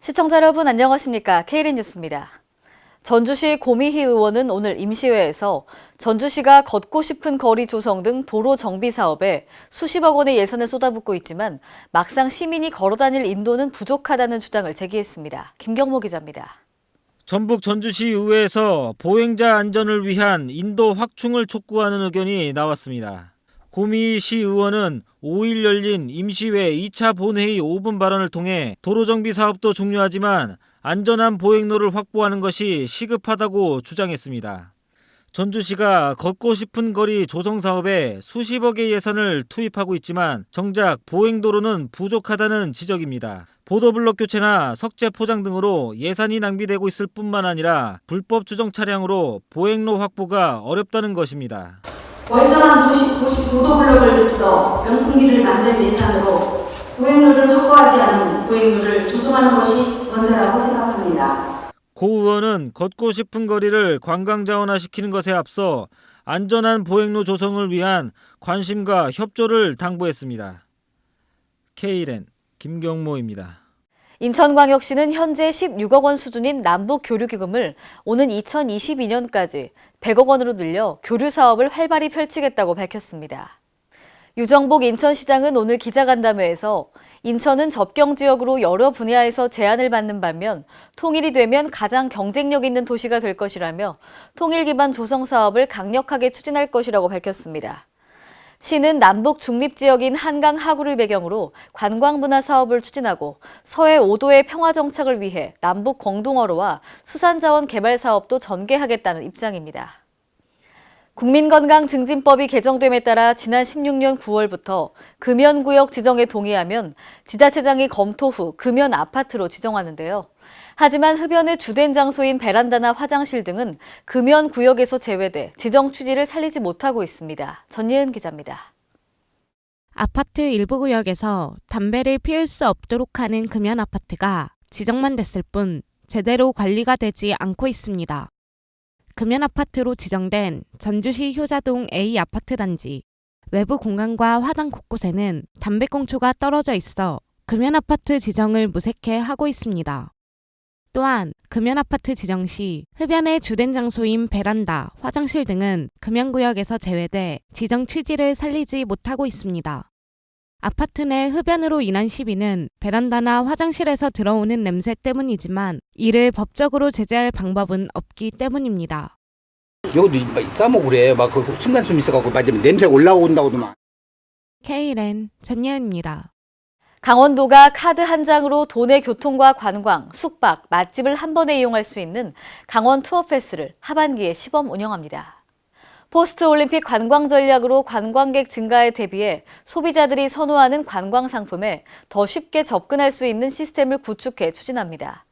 시청자 여러분 안녕하십니까? KLN 뉴스입니다. 전주시 고미희 의원은 오늘 임시회에서 전주시가 걷고 싶은 거리 조성 등 도로 정비 사업에 수십억 원의 예산을 쏟아붓고 있지만 막상 시민이 걸어다닐 인도는 부족하다는 주장을 제기했습니다. 김경모 기자입니다. 전북 전주시 의회에서 보행자 안전을 위한 인도 확충을 촉구하는 의견이 나왔습니다. 고미희 시 의원은 5일 열린 임시회 2차 본회의 5분 발언을 통해 도로정비 사업도 중요하지만 안전한 보행로를 확보하는 것이 시급하다고 주장했습니다. 전주시가 걷고 싶은 거리 조성 사업에 수십억의 예산을 투입하고 있지만 정작 보행도로는 부족하다는 지적입니다. 보도블록 교체나 석재 포장 등으로 예산이 낭비되고 있을 뿐만 아니라 불법 주정 차량으로 보행로 확보가 어렵다는 것입니다. 멀쩡한 도시 보도블록을 뜯어 명품길을 만들 예산으로 보행로를 확보하지 않은 보행로를 조성하는 것이 먼저라고 생각합니다. 고 의원은 걷고 싶은 거리를 관광자원화시키는 것에 앞서 안전한 보행로 조성을 위한 관심과 협조를 당부했습니다. KLN 김경모입니다. 인천광역시는 현재 16억 원 수준인 남북교류기금을 오는 2022년까지 100억 원으로 늘려 교류 사업을 활발히 펼치겠다고 밝혔습니다. 유정복 인천시장은 오늘 기자간담회에서 인천은 접경지역으로 여러 분야에서 제한을 받는 반면 통일이 되면 가장 경쟁력 있는 도시가 될 것이라며 통일 기반 조성 사업을 강력하게 추진할 것이라고 밝혔습니다. 시는 남북 중립지역인 한강 하구를 배경으로 관광문화 사업을 추진하고 서해 5도의 평화 정착을 위해 남북 공동어로와 수산자원 개발 사업도 전개하겠다는 입장입니다. 국민건강증진법이 개정됨에 따라 지난 16년 9월부터 금연구역 지정에 동의하면 지자체장이 검토 후 금연 아파트로 지정하는데요. 하지만 흡연의 주된 장소인 베란다나 화장실 등은 금연구역에서 제외돼 지정 취지를 살리지 못하고 있습니다. 전예은 기자입니다. 아파트 일부 구역에서 담배를 피울 수 없도록 하는 금연 아파트가 지정만 됐을 뿐 제대로 관리가 되지 않고 있습니다. 금연 아파트로 지정된 전주시 효자동 A 아파트 단지 외부 공간과 화단 곳곳에는 담배꽁초가 떨어져 있어 금연 아파트 지정을 무색해 하고 있습니다. 또한 금연 아파트 지정 시 흡연의 주된 장소인 베란다, 화장실 등은 금연구역에서 제외돼 지정 취지를 살리지 못하고 있습니다. 아파트 내 흡연으로 인한 시비는 베란다나 화장실에서 들어오는 냄새 때문이지만 이를 법적으로 제재할 방법은 없기 때문입니다. 여기도 싸먹고 그래. 막 그 순간숨 있어갖고 맞으면 냄새가 올라온다고도 막. KLN 전예은입니다. 강원도가 카드 한 장으로 도내 교통과 관광, 숙박, 맛집을 한 번에 이용할 수 있는 강원 투어 패스를 하반기에 시범 운영합니다. 포스트 올림픽 관광 전략으로 관광객 증가에 대비해 소비자들이 선호하는 관광 상품에 더 쉽게 접근할 수 있는 시스템을 구축해 추진합니다.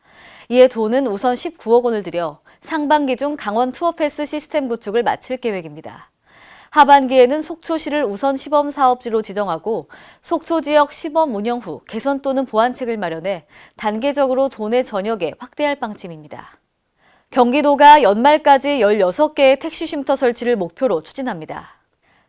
이에 도는 우선 19억 원을 들여 상반기 중 강원 투어 패스 시스템 구축을 마칠 계획입니다. 하반기에는 속초시를 우선 시범 사업지로 지정하고 속초 지역 시범 운영 후 개선 또는 보완책을 마련해 단계적으로 도내 전역에 확대할 방침입니다. 경기도가 연말까지 16개의 택시 쉼터 설치를 목표로 추진합니다.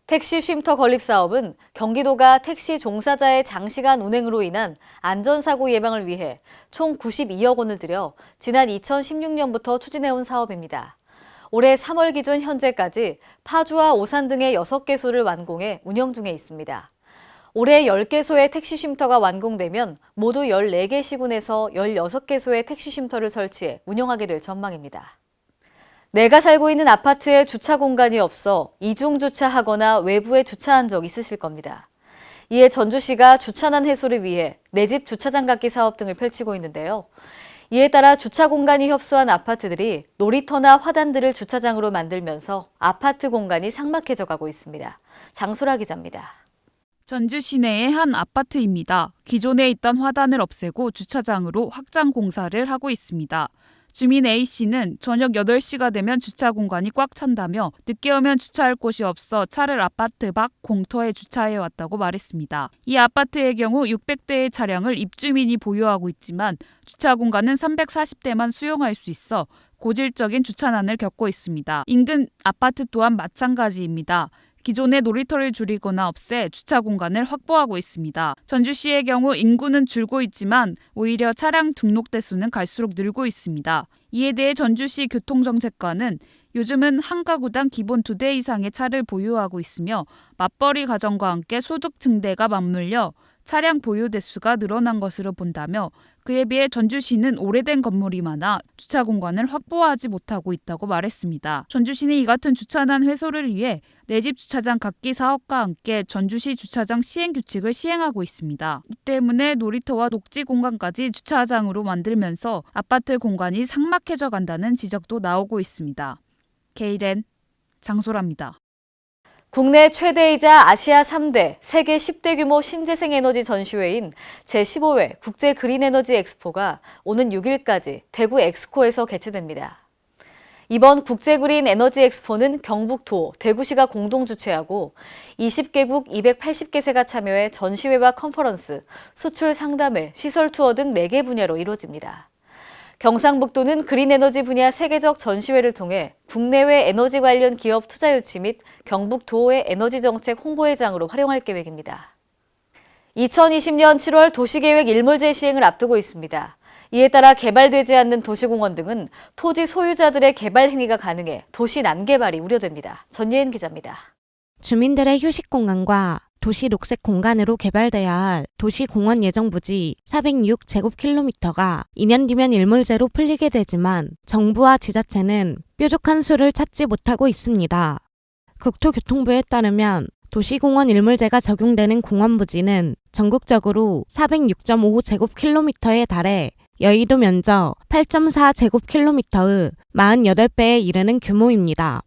택시 쉼터 건립 사업은 경기도가 택시 종사자의 장시간 운행으로 인한 안전사고 예방을 위해 총 92억 원을 들여 지난 2016년부터 추진해온 사업입니다. 올해 3월 기준 현재까지 파주와 오산 등의 6개소를 완공해 운영 중에 있습니다. 올해 10개소의 택시 쉼터가 완공되면 모두 14개 시군에서 16개소의 택시 쉼터를 설치해 운영하게 될 전망입니다. 내가 살고 있는 아파트에 주차 공간이 없어 이중 주차하거나 외부에 주차한 적 있으실 겁니다. 이에 전주시가 주차난 해소를 위해 내 집 주차장 갖기 사업 등을 펼치고 있는데요. 이에 따라 주차 공간이 협소한 아파트들이 놀이터나 화단들을 주차장으로 만들면서 아파트 공간이 삭막해져 가고 있습니다. 장소라 기자입니다. 전주 시내의 한 아파트입니다. 기존에 있던 화단을 없애고 주차장으로 확장 공사를 하고 있습니다. 주민 A씨는 저녁 8시가 되면 주차 공간이 꽉 찬다며 늦게 오면 주차할 곳이 없어 차를 아파트 밖 공터에 주차해왔다고 말했습니다. 이 아파트의 경우 600대의 차량을 입주민이 보유하고 있지만 주차 공간은 340대만 수용할 수 있어 고질적인 주차난을 겪고 있습니다. 인근 아파트 또한 마찬가지입니다. 기존의 놀이터를 줄이거나 없애 주차 공간을 확보하고 있습니다. 전주시의 경우 인구는 줄고 있지만 오히려 차량 등록 대수는 갈수록 늘고 있습니다. 이에 대해 전주시 교통정책과는 요즘은 한 가구당 기본 2대 이상의 차를 보유하고 있으며 맞벌이 가정과 함께 소득 증대가 맞물려 차량 보유 대수가 늘어난 것으로 본다며 그에 비해 전주시는 오래된 건물이 많아 주차 공간을 확보하지 못하고 있다고 말했습니다. 전주시는 이 같은 주차난 해소를 위해 내 집 주차장 갖기 사업과 함께 전주시 주차장 시행 규칙을 시행하고 있습니다. 이 때문에 놀이터와 녹지 공간까지 주차장으로 만들면서 아파트 공간이 삭막해져 간다는 지적도 나오고 있습니다. KLN 장소라입니다. 국내 최대이자 아시아 3대, 세계 10대 규모 신재생 에너지 전시회인 제15회 국제 그린 에너지 엑스포가 오는 6일까지 대구 엑스코에서 개최됩니다. 이번 국제 그린 에너지 엑스포는 경북도, 대구시가 공동 주최하고 20개국 280개 세가 참여해 전시회와 컨퍼런스, 수출 상담회, 시설 투어 등 4개 분야로 이루어집니다. 경상북도는 그린 에너지 분야 세계적 전시회를 통해 국내외 에너지 관련 기업 투자 유치 및 경북도의 에너지 정책 홍보회장으로 활용할 계획입니다. 2020년 7월 도시계획 일몰제 시행을 앞두고 있습니다. 이에 따라 개발되지 않는 도시공원 등은 토지 소유자들의 개발 행위가 가능해 도시 난개발이 우려됩니다. 전예은 기자입니다. 주민들의 휴식 공간과 도시 녹색 공간으로 개발돼야 할 도시공원 예정 부지 406제곱킬로미터가 2년 뒤면 일몰제로 풀리게 되지만 정부와 지자체는 뾰족한 수를 찾지 못하고 있습니다. 국토교통부에 따르면 도시공원 일몰제가 적용되는 공원 부지는 전국적으로 406.5제곱킬로미터에 달해 여의도 면적 8.4제곱킬로미터의 48배에 이르는 규모입니다.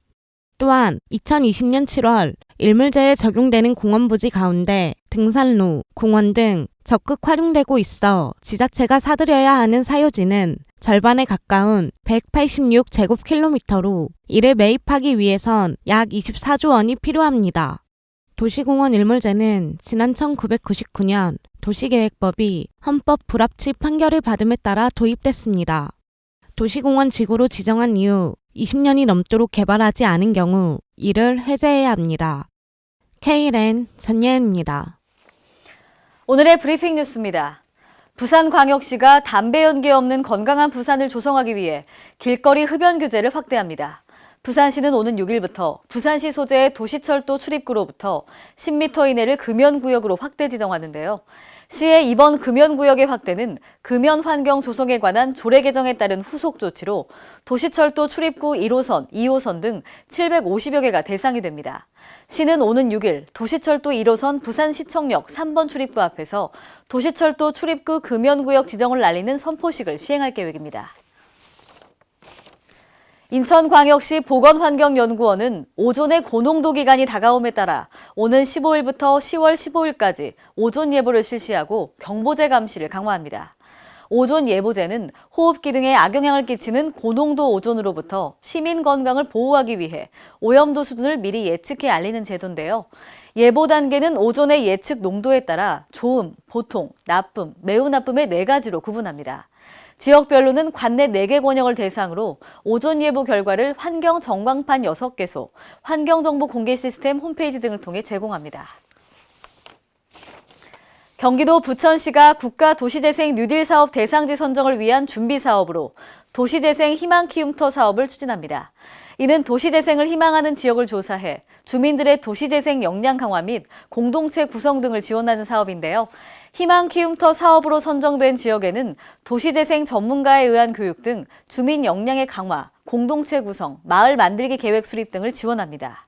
또한 2020년 7월 일몰제에 적용되는 공원 부지 가운데 등산로, 공원 등 적극 활용되고 있어 지자체가 사들여야 하는 사유지는 절반에 가까운 186제곱킬로미터로 이를 매입하기 위해선 약 24조 원이 필요합니다. 도시공원 일몰제는 지난 1999년 도시계획법이 헌법 불합치 판결을 받음에 따라 도입됐습니다. 도시공원 지구로 지정한 이후 20년이 넘도록 개발하지 않은 경우 이를 해제해야 합니다. KLN 전예은입니다. 오늘의 브리핑 뉴스입니다. 부산광역시가 담배 연기 없는 건강한 부산을 조성하기 위해 길거리 흡연 규제를 확대합니다. 부산시는 오는 6일부터 부산시 소재의 도시철도 출입구로부터 10m 이내를 금연구역으로 확대 지정하는데요. 시의 이번 금연구역의 확대는 금연 환경 조성에 관한 조례 개정에 따른 후속 조치로 도시철도 출입구 1호선, 2호선 등 750여 개가 대상이 됩니다. 시는 오는 6일 도시철도 1호선 부산시청역 3번 출입구 앞에서 도시철도 출입구 금연구역 지정을 알리는 선포식을 시행할 계획입니다. 인천광역시 보건환경연구원은 오존의 고농도 기간이 다가옴에 따라 오는 15일부터 10월 15일까지 오존 예보를 실시하고 경보제 감시를 강화합니다. 오존 예보제는 호흡기 등에 악영향을 끼치는 고농도 오존으로부터 시민 건강을 보호하기 위해 오염도 수준을 미리 예측해 알리는 제도인데요. 예보 단계는 오존의 예측 농도에 따라 좋음, 보통, 나쁨, 매우 나쁨의 4가지로 구분합니다. 지역별로는 관내 4개 권역을 대상으로 오존 예보 결과를 환경 전광판 6개소, 환경정보 공개 시스템 홈페이지 등을 통해 제공합니다. 경기도 부천시가 국가도시재생 뉴딜 사업 대상지 선정을 위한 준비 사업으로 도시재생 희망 키움터 사업을 추진합니다. 이는 도시재생을 희망하는 지역을 조사해 주민들의 도시재생 역량 강화 및 공동체 구성 등을 지원하는 사업인데요. 희망 키움터 사업으로 선정된 지역에는 도시재생 전문가에 의한 교육 등 주민 역량의 강화, 공동체 구성, 마을 만들기 계획 수립 등을 지원합니다.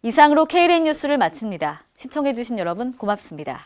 이상으로 KLN 뉴스를 마칩니다. 시청해주신 여러분 고맙습니다.